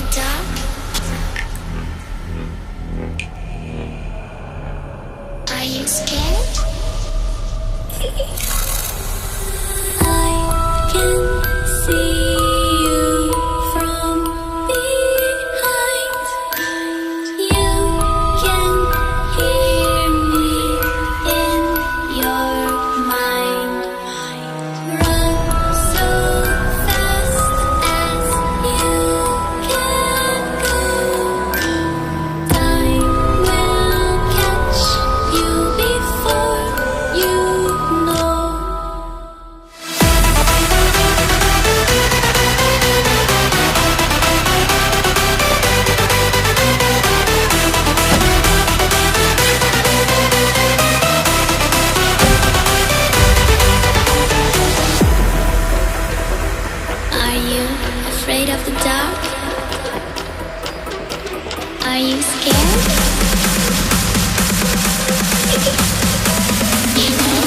the dark? Are you scared? I can see you from behind. You can hear me in your mind. Run so fast as you can go. Time will catch you before you know. Are you afraid of the dark? Are you scared? You know,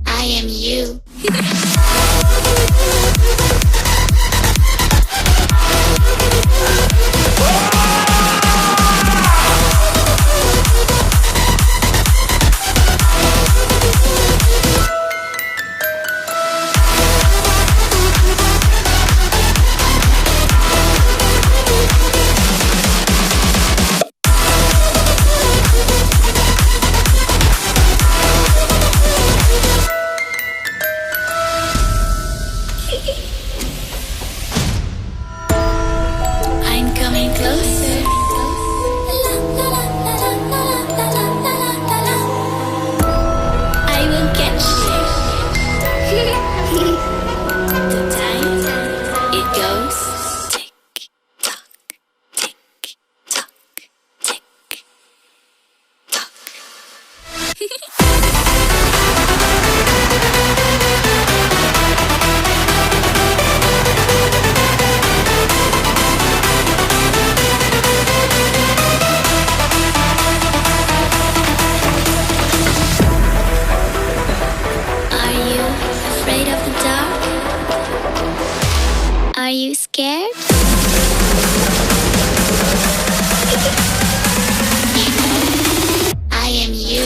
I am you. I'm coming closer. I will catch you. The time it goes tick tock, tick tock, tick tock. Are you afraid of the dark? Are you scared? You know, I am you.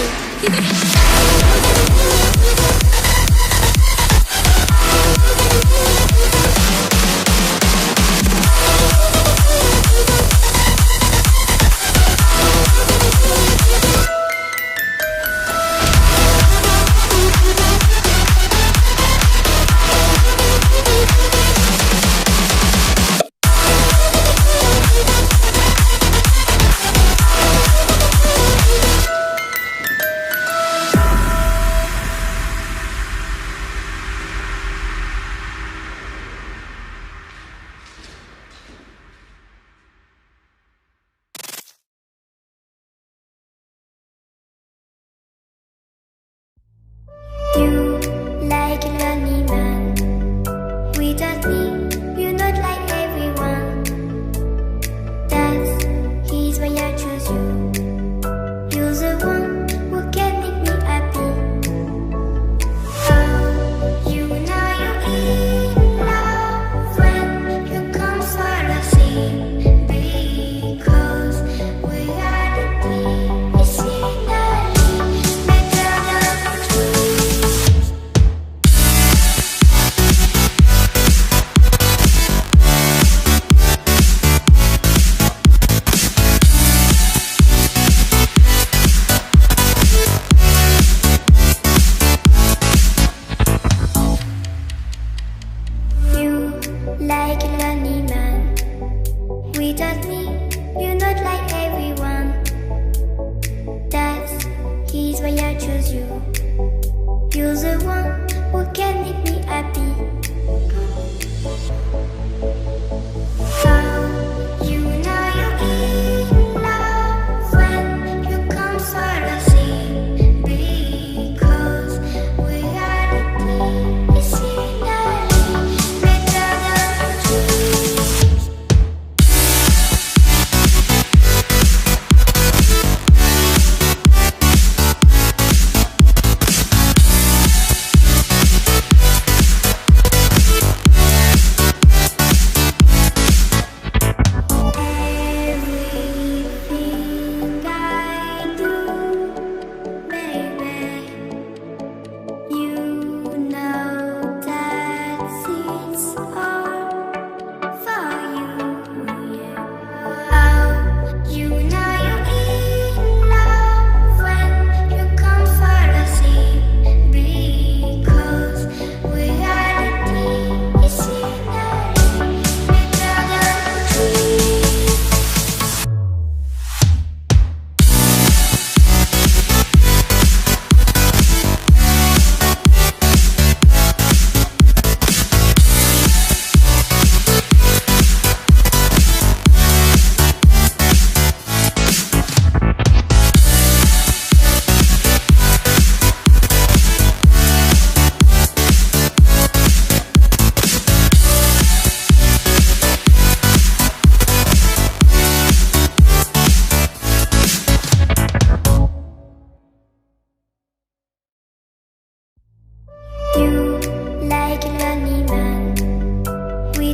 You like a lonely man. Without me, you're not like everyone. That's his why I choose you. You're the one who can make me happy. Oh, you know you're in love when you come swallow sea. Because we are the team, it's finally better than truth. You like a lonely man. Without me, you're not like everyone. That's his why I choose you. You're the one who can make me happy. Oh, you know you're in love when you come swallow sea. Because we are the team, it's finally better than truth.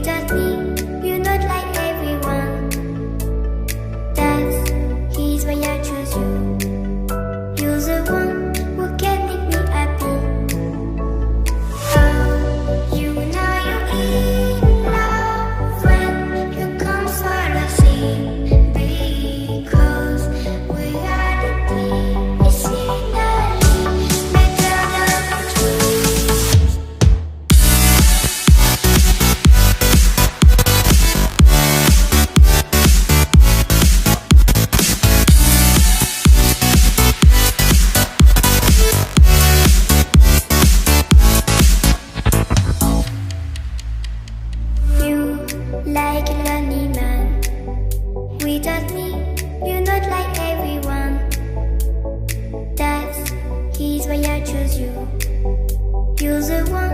Without me, you're not like everyone. That's he's why I choose you. You're the one who can make me happy. Oh, you know you're in love when you come for the sea. Because we are the team, it's finally better than dreams. You like a lonely man. Without me, you're not like everyone. That's he's why I choose you. You're the one